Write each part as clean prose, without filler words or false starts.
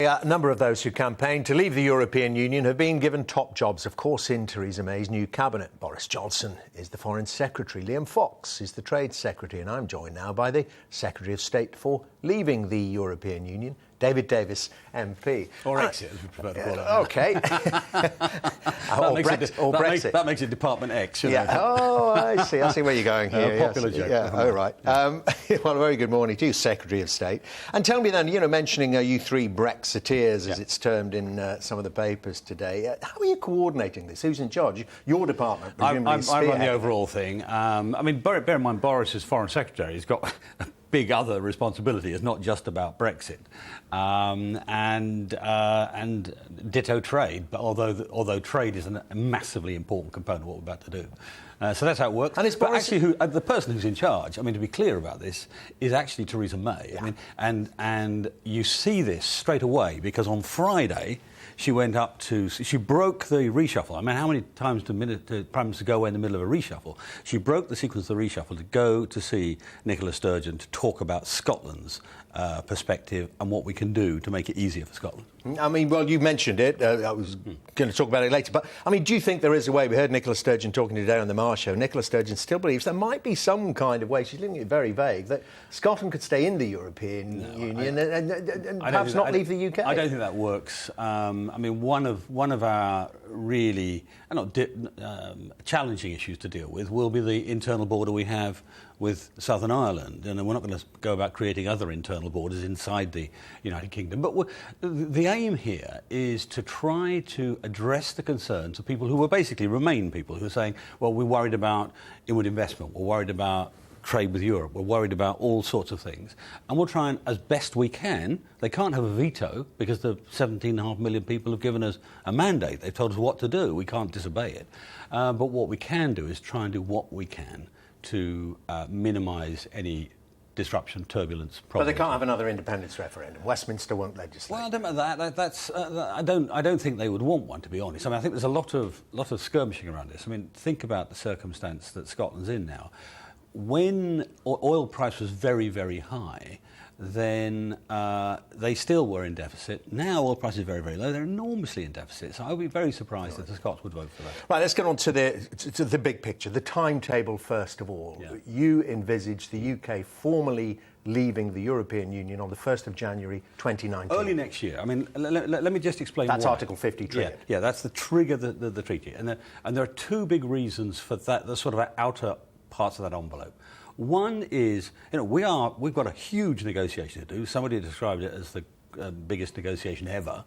A number of those who campaigned to leave the European Union have been given top jobs, of course, in Theresa May's new cabinet. Boris Johnson is the Foreign Secretary, Liam Fox is the Trade Secretary, and I'm joined now by the Secretary of State for leaving the European Union, David Davis, MP. Or exit, as we prefer to call it. OK. Brexit. That makes it Department X. Yeah. Oh, I see where you're going here. Popular joke. Yeah, oh, right. Well, a very good morning to you, Secretary of State. And tell me then, mentioning you three Brexiteers, as it's termed in some of the papers today, how are you coordinating this? Who's in charge? Your department, presumably. I run the overall thing. Bear in mind, Boris is Foreign Secretary. He's got big other responsibility. It's not just about Brexit, and ditto trade. But although trade is a massively important component of what we're about to do, so that's how it works. And it's Boris... actually the person who's in charge. To be clear about this, is actually Theresa May. Yeah. And you see this straight away because on Friday she went up to. She broke the reshuffle. How many times do Prime Minister go away in the middle of a reshuffle? She broke the sequence of the reshuffle to go to see Nicola Sturgeon to talk about Scotland's perspective and what we can do to make it easier for Scotland. Well, you mentioned it. I was going to talk about it later. But, do you think there is a way? We heard Nicola Sturgeon talking today on the Marr Show. Nicola Sturgeon still believes there might be some kind of way, she's leaving it very vague, that Scotland could stay in the European Union and perhaps not leave the UK. I don't think that works. One of our really challenging issues to deal with will be the internal border we have with Southern Ireland, and we're not going to go about creating other internal borders inside the United Kingdom. But the aim here is to try to address the concerns of people who were basically Remain people who are saying, well, we're worried about inward investment, we're worried about trade with Europe, we're worried about all sorts of things, and we'll try and, as best we can, they can't have a veto because the 17.5 million people have given us a mandate. They've told us what to do. We can't disobey it. But what we can do is try and do what we can to minimise any disruption, turbulence, problems. But they can't have another independence referendum. Westminster won't legislate. Well, I don't know that's. I don't think they would want one, to be honest. I think there's a lot of skirmishing around this. Think about the circumstance that Scotland's in now. When oil price was very, very high, then they still were in deficit. Now oil price is very, very low. They're enormously in deficit. So I would be very surprised if the Scots would vote for that. Right, let's get on to the big picture, the timetable first of all. Yeah. You envisage the UK formally leaving the European Union on the 1st of January 2019. Early next year. Let me just explain That's why. Article 50 triggered. Yeah, that's the trigger, the treaty. And there are two big reasons for that, the sort of outer parts of that envelope. One is, we've got a huge negotiation to do. Somebody described it as the biggest negotiation ever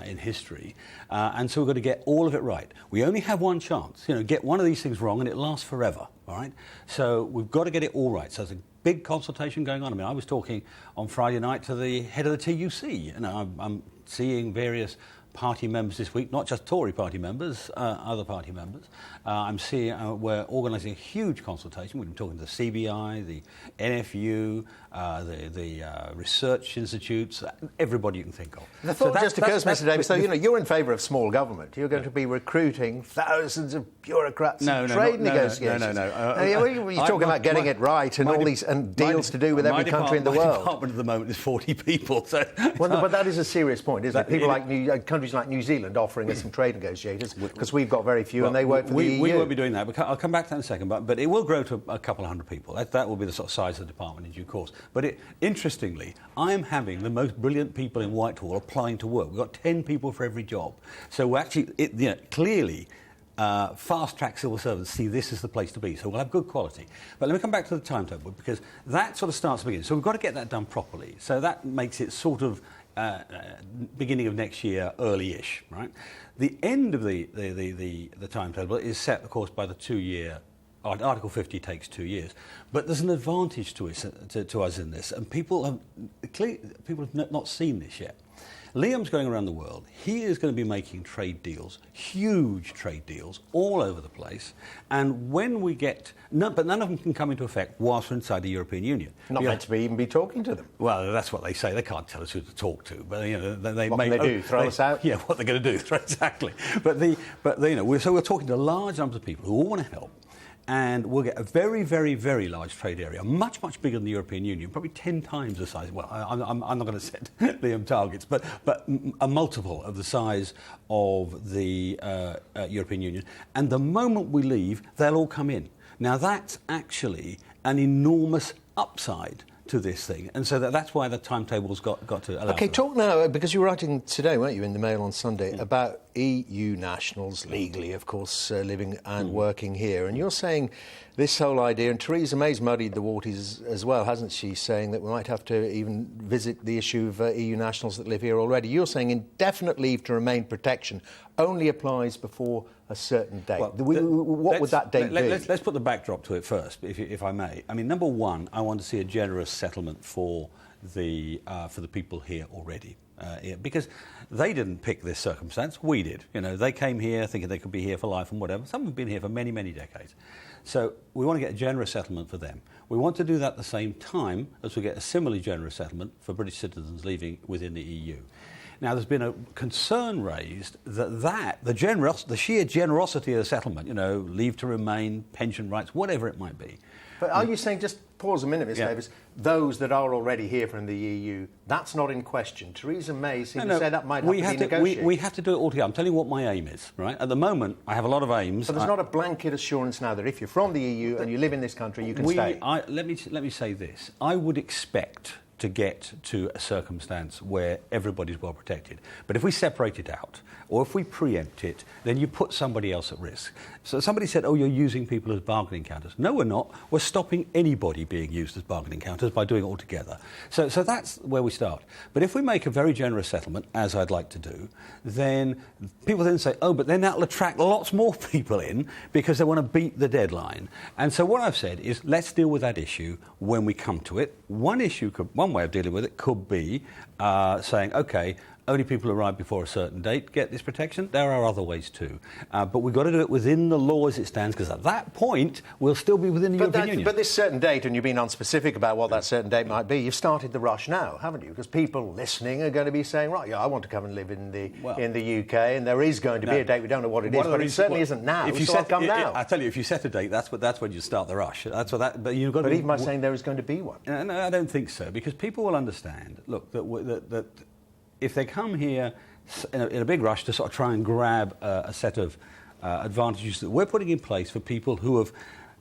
in history. And so we've got to get all of it right. We only have one chance. Get one of these things wrong and it lasts forever, all right? So we've got to get it all right. So there's a big consultation going on. I was talking on Friday night to the head of the TUC. I'm seeing various party members this week, not just Tory party members, other party members. We're organising a huge consultation. We've been talking to the CBI, the NFU, the research institutes, everybody you can think of. The thought just occurs, Mr. Davis, though, you're in favour of small government. You're going to be recruiting thousands of bureaucrats and trade negotiations. No. You're talking about getting it right and all these deals to do with every country in the world. My department at the moment is 40 people. So, but that is a serious point, isn't it? People countries like New Zealand offering us some trade negotiators because we've got very few and they work for the EU. We won't be doing that. I'll come back to that in a second. But it will grow to a couple of hundred people. That will be the sort of size of the department in due course. But interestingly, I'm having the most brilliant people in Whitehall applying to work. We've got 10 people for every job. So we're actually, clearly, fast-track civil servants see this as the place to be. So we'll have good quality. But let me come back to the timetable because that sort of starts to begin. So we've got to get that done properly. So that makes it sort of beginning of next year, early-ish, right? The end of the timetable is set, of course, by the 2-year. Article 50 takes 2 years, but there's an advantage to us in this, and people have not seen this yet. Liam's going around the world. He is going to be making trade deals, huge trade deals, all over the place. And when we get... but none of them can come into effect whilst we're inside the European Union. Not meant to even be talking to them. Well, that's what they say. They can't tell us who to talk to. But, what can they do? Throw us out? Yeah, what they're going to do. Exactly. So we're talking to large numbers of people who all want to help. and we'll get a very, very, very large trade area, much, much bigger than the European Union, probably 10 times the size. Well, I'm not going to set Liam targets, but a multiple of the size of the European Union. And the moment we leave, they'll all come in. Now, that's actually an enormous upside to this thing, and so that's why the timetable's got to allow. OK, talk now, because you were writing today, weren't you, in the Mail on Sunday, about EU nationals, legally, of course, living and working here. And you're saying this whole idea, and Theresa May's muddied the waters as well, hasn't she, saying that we might have to even visit the issue of EU nationals that live here already. You're saying indefinite leave to remain protection only applies before a certain date. Well, what would that date be? Let's put the backdrop to it first, if I may. I mean, number one, I want to see a generous settlement for the people here already. Because they didn't pick this circumstance, we did. You know, they came here thinking they could be here for life and whatever. Some have been here for many, many decades. So we want to get a generous settlement for them. We want to do that at the same time as we get a similarly generous settlement for British citizens leaving within the EU. Now, there's been a concern raised that the sheer generosity of the settlement, you know, leave to remain, pension rights, whatever it might be. But are you saying, just pause a minute, Mr Davis, those that are already here from the EU, that's not in question? Theresa May seemed to say that might have to be negotiated. We have to do it all together. I'm telling you what my aim is, right? At the moment, I have a lot of aims. But there's not a blanket assurance now that if you're from the EU and you live in this country, you can stay. Let me say this. I would expect to get to a circumstance where everybody's well protected. But if we separate it out, or if we preempt it, then you put somebody else at risk. So somebody said, oh, you're using people as bargaining counters. No, we're not. We're stopping anybody being used as bargaining counters by doing it all together. So that's where we start. But if we make a very generous settlement, as I'd like to do, then people then say, oh, but then that'll attract lots more people in because they want to beat the deadline. And so what I've said is, let's deal with that issue when we come to it. One way of dealing with it could be saying, OK, only people who arrive before a certain date get this protection. There are other ways too. But we've got to do it within the law as it stands, because at that point, we'll still be within the European Union. But this certain date, and you've been unspecific about what that certain date might be, you've started the rush now, haven't you? Because people listening are going to be saying, right, yeah, I want to come and live in the UK, and there is going to be a date. We don't know what it is, but it certainly isn't now. If you come now. I tell you, if you set a date, that's when you start the rush. But you've got But even by saying there is going to be one. No, I don't think so, because people will understand, look, that if they come here in a big rush to sort of try and grab a set of advantages that we're putting in place for people who have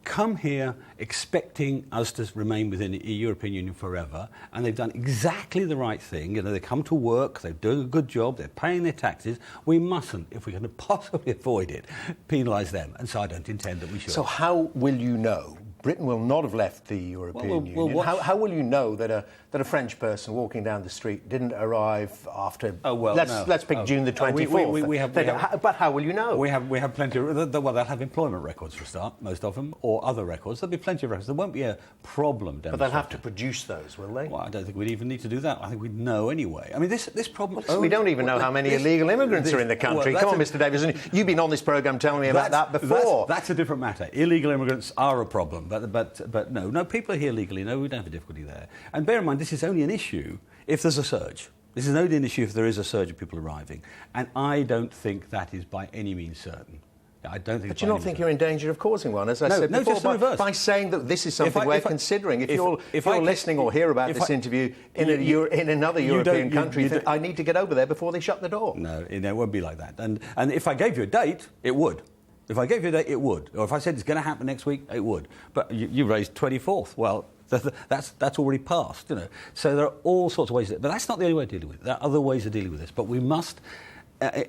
come here expecting us to remain within the European Union forever, and they've done exactly the right thing. You know, they come to work, they're doing a good job, they're paying their taxes. We mustn't, if we can possibly avoid it, penalise them. And so I don't intend that we should. So how will you know? Britain will not have left the European Union. How will you know that a French person walking down the street didn't arrive after? Let's pick June the 24th. But how will you know? We have plenty of. They'll have employment records for a start, most of them, or other records. There'll be plenty of records. There won't be a problem. But they'll have to produce those, will they? Well, I don't think we'd even need to do that. I think we'd know anyway. I mean, this problem. We don't even know how many illegal immigrants are in the country. Come on, Mr. Davis. You've been on this programme telling me about that before. That's a different matter. Illegal immigrants are a problem. But no, people are here legally. No, we don't have a difficulty there. And bear in mind, this is only an issue if there's a surge. This is only an issue if there is a surge of people arriving. And I don't think that is by any means certain. I don't think. But you don't think you're in danger of causing one, as I said before, just the reverse. By saying that this is something we're considering. If you're listening or hear about this interview in another European country, I need to get over there before they shut the door. No, it won't be like that. And if I gave you a date, it would. If I gave you a date, it would. Or if I said it's going to happen next week, it would. But you raised 24th. Well, that's already passed, you know. So there are all sorts of ways. But that's not the only way of dealing with it. There are other ways of dealing with this. But we must,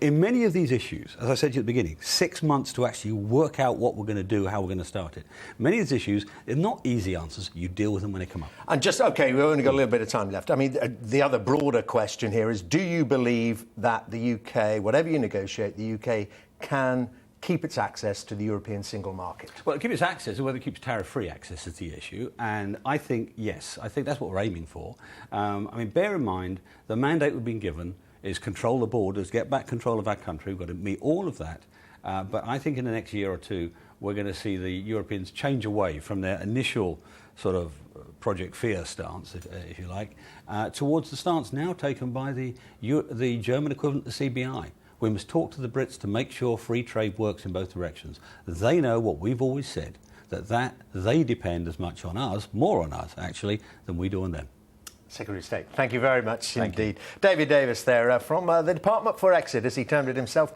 in many of these issues, as I said to you at the beginning, 6 months to actually work out what we're going to do, how we're going to start it. Many of these issues, they're not easy answers. You deal with them when they come up. And we've only got a little bit of time left. I mean, the other broader question here is, do you believe that the UK, whatever you negotiate, the UK can keep its access to the European single market? Well, keep its access, or whether it keeps tariff-free access is the issue. And I think, yes, I think that's what we're aiming for. I mean, bear in mind, the mandate we've been given is control the borders, get back control of our country. We've got to meet all of that. But I think in the next year or two, we're going to see the Europeans change away from their initial sort of Project Fear stance, if you like, towards the stance now taken by the German equivalent, the CBI. We must talk to the Brits to make sure free trade works in both directions. They know what we've always said, that they depend as much on us, more on us actually, than we do on them. Secretary of State, thank you very much Thank indeed. You. David Davis there from the Department for Exit, as he termed it himself.